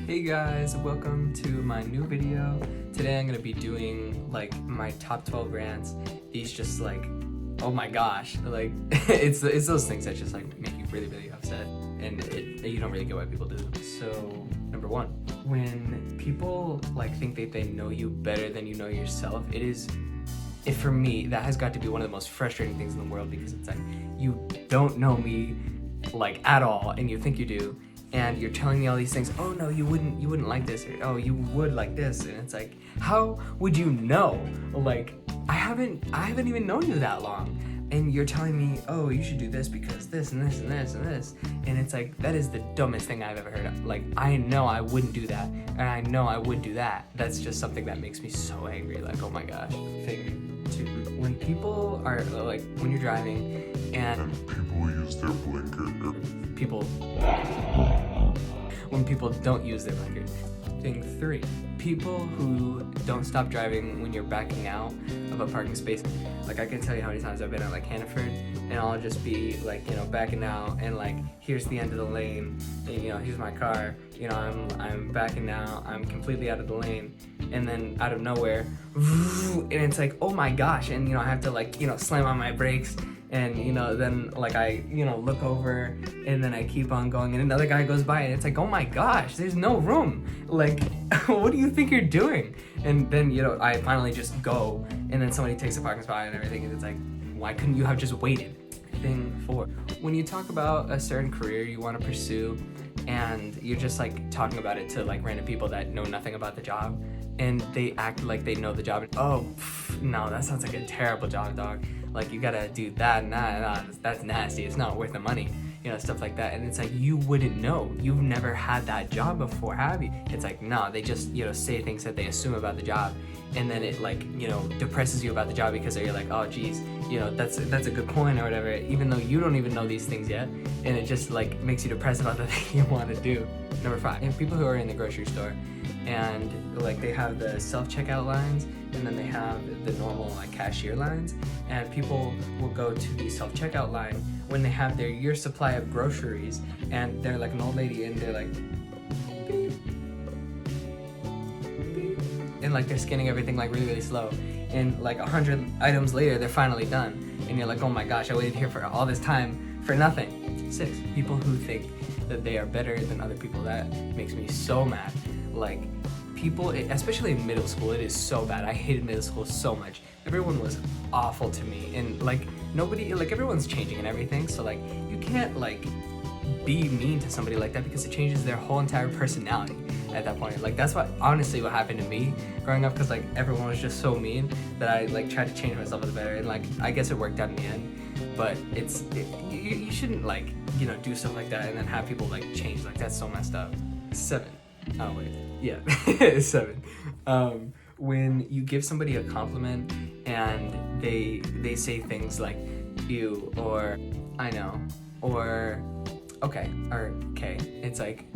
Hey guys, welcome to my new video. Today I'm gonna be doing like my top 12 rants. These just like, oh my gosh, like it's those things that just like make you really upset, and you don't really get why people do. So number one, when people like think that they know you better than you know yourself, for me, that has got to be one of the most frustrating things in the world, because it's like, you don't know me like at all and you think you do, and you're telling me all these things. Oh no, you wouldn't like this, or oh, you would like this. And it's like, how would you know? Like, I haven't even known you that long, and you're telling me, oh, you should do this because this and this and this and this. And it's like, that is the dumbest thing I've ever heard of. Like, I know I wouldn't do that, and I know I would do that. That's just something that makes me so angry. Like, oh my gosh. Thing two, when people are like, when you're driving and people use their blinker. When people don't use their blinker. Thing three, people who don't stop driving when you're backing out of a parking space. Like, I can tell you how many times I've been at like Hannaford, and I'll just be like, you know, backing out, and like, here's the end of the lane, and you know, here's my car, you know, I'm backing out, I'm completely out of the lane, and then out of nowhere, and it's like, oh my gosh, and you know, I have to like, you know, slam on my brakes. And you know, then like I, you know, look over, and then I keep on going, and another guy goes by, and it's like, oh my gosh, there's no room. Like, what do you think you're doing? And then, you know, I finally just go, and then somebody takes a parking spot and everything, and it's like, why couldn't you have just waited? Thing four, when you talk about a certain career you want to pursue, and you're just like talking about it to like random people that know nothing about the job, and they act like they know the job, and oh, no, that sounds like a terrible job, dog. Like, you gotta do that, nah, that's nasty, it's not worth the money, you know, stuff like that. And it's like, you wouldn't know, you've never had that job before, have you? It's like, no, they just, you know, say things that they assume about the job, and then it like, you know, depresses you about the job, because you're like, oh geez, you know, that's a good point or whatever, even though you don't even know these things yet, and it just like makes you depressed about the thing you want to do. Number five, and people who are in the grocery store, and like they have the self-checkout lines, and then they have the normal like cashier lines, and people will go to the self-checkout line when they have their year supply of groceries, and they're like an old lady, and they're like, beep, beep, and like they're scanning everything like really slow, and like 100 items later they're finally done, and you're like, oh my gosh, I waited here for all this time for nothing. Six, people who think that they are better than other people. That makes me so mad. Like, people, especially in middle school, it is so bad. I hated middle school so much. Everyone was awful to me, and like nobody, like everyone's changing and everything, so like you can't like be mean to somebody like that, because it changes their whole entire personality at that point. Like, that's what honestly what happened to me growing up, because like everyone was just so mean that I like tried to change myself for the better, and like I guess it worked out in the end. But you shouldn't like, you know, do stuff like that and then have people like change. Like, that's so messed up. Seven. Oh wait, yeah. Seven. When you give somebody a compliment and they say things like "you" or "I know" or "okay" or "okay," it's like,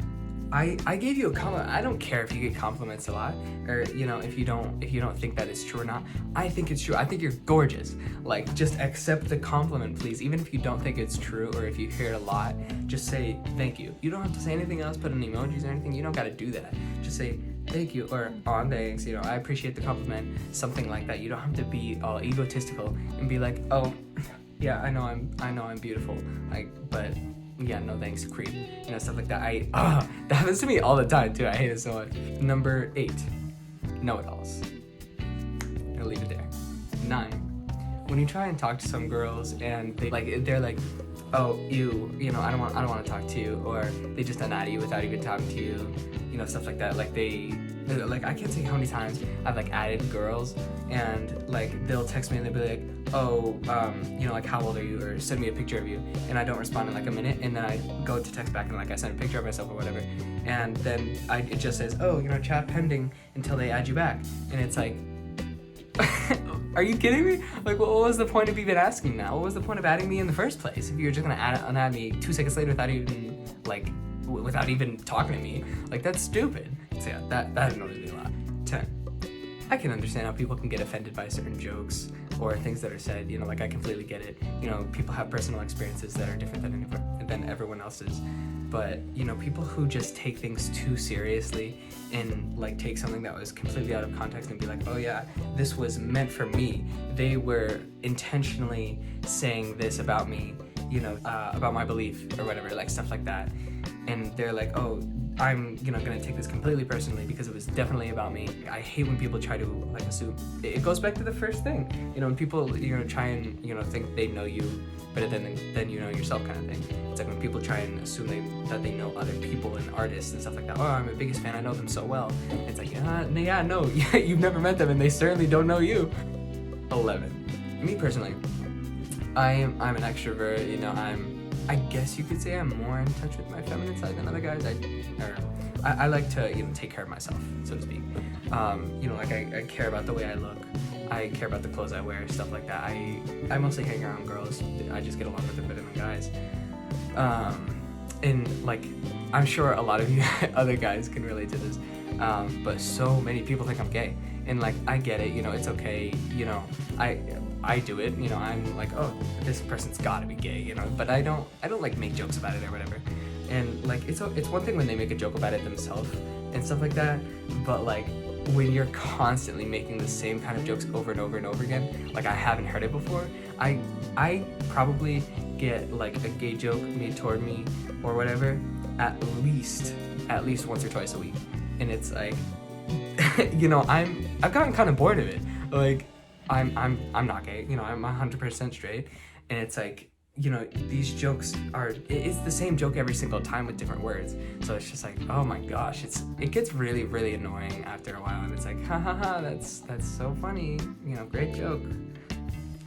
I gave you a compliment. I don't care if you get compliments a lot, or you know, if you don't think that it's true or not. I think it's true. I think you're gorgeous. Like, just accept the compliment, please. Even if you don't think it's true, or if you hear it a lot, just say thank you. You don't have to say anything else, put in emojis or anything. You don't got to do that. Just say thank you, or oh, thanks, you know, I appreciate the compliment, something like that. You don't have to be all egotistical and be like, oh yeah, I know I'm beautiful, like, but yeah, no thanks, creep, you know, stuff like that. That happens to me all the time too. I hate it so much. Number 8, know-it-alls. I'll leave it there. 9, when you try and talk to some girls and they're like, oh, you know, I don't want to talk to you, or they just deny you without even talking to you, you know, stuff like that. Like, like, I can't say how many times I've like added girls, and like they'll text me and they'll be like, oh, you know, like, how old are you, or send me a picture of you, and I don't respond in like a minute, and then I go to text back and like I send a picture of myself or whatever, and then it just says, oh, you know, chat pending until they add you back, and it's like, are you kidding me? Like, what was the point of even asking that? What was the point of adding me in the first place if you're just gonna unadd me 2 seconds later without even talking to me? Like, that's stupid. So yeah, that annoys me a lot. 10. I can understand how people can get offended by certain jokes or things that are said, you know, like I completely get it. You know, people have personal experiences that are different than everyone else's. But, you know, people who just take things too seriously and like take something that was completely out of context and be like, oh yeah, this was meant for me. They were intentionally saying this about me, you know, about my belief or whatever, like stuff like that. And they're like, oh, I'm, you know, gonna take this completely personally because it was definitely about me. I hate when people try to like assume. It goes back to the first thing, you know, when people, you know, try and, you know, think they know you better than you know yourself kind of thing. It's like when people try and assume that they know other people and artists and stuff like that. Oh, I'm a biggest fan, I know them so well. It's like, yeah, no, you've never met them and they certainly don't know you. 11. Me personally, I'm an extrovert, you know, I guess you could say I'm more in touch with my feminine side than other guys. I like to, you know, take care of myself, so to speak. You know, like I care about the way I look. I care about the clothes I wear, stuff like that. I mostly hang around girls. I just get along with them better than guys. And like, I'm sure a lot of you other guys can relate to this. But so many people think I'm gay. And like, I get it, you know, it's okay. You know, I do it, you know, I'm like, oh, this person's gotta be gay, you know, but I don't like make jokes about it or whatever. And like, it's one thing when they make a joke about it themselves and stuff like that, but like, when you're constantly making the same kind of jokes over and over and over again, like I haven't heard it before, I probably get like a gay joke made toward me or whatever at least once or twice a week. And it's like, you know, I've gotten kind of bored of it. Like, I'm not gay, you know, I'm 100% straight, and it's like, you know, these jokes it's the same joke every single time with different words, so it's just like, oh my gosh, it gets really, really annoying after a while, and it's like, ha ha ha, that's so funny, you know, great joke,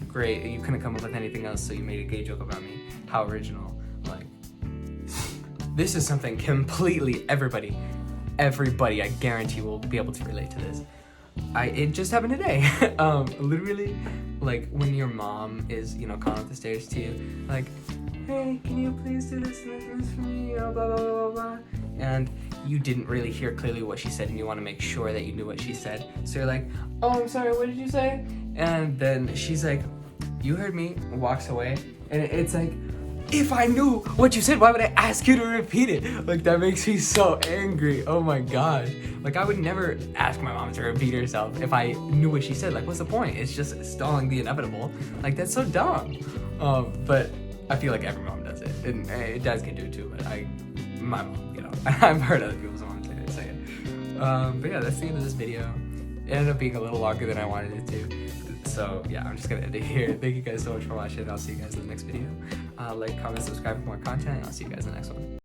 great, you couldn't come up with anything else, so you made a gay joke about me, how original. Like, this is something completely everybody, I guarantee will be able to relate to this. It just happened today. Literally, like when your mom is, you know, calling up the stairs to you, like, hey, can you please do this and this for me, you know, blah, blah, blah, blah, blah. And you didn't really hear clearly what she said and you want to make sure that you knew what she said. So you're like, oh, I'm sorry, what did you say? And then she's like, you heard me, walks away. And it's like, if I knew what you said, why would I ask you to repeat it? Like, that makes me so angry. Oh my gosh. Like, I would never ask my mom to repeat herself if I knew what she said. Like, what's the point? It's just stalling the inevitable. Like, that's so dumb. But I feel like every mom does it. And dads can do it too, but my mom, you know, I've heard other people's moms say it. But yeah, that's the end of this video. It ended up being a little longer than I wanted it to. So yeah, I'm just gonna end it here. Thank you guys so much for watching. I'll see you guys in the next video. Like, comment, subscribe for more content, and I'll see you guys in the next one.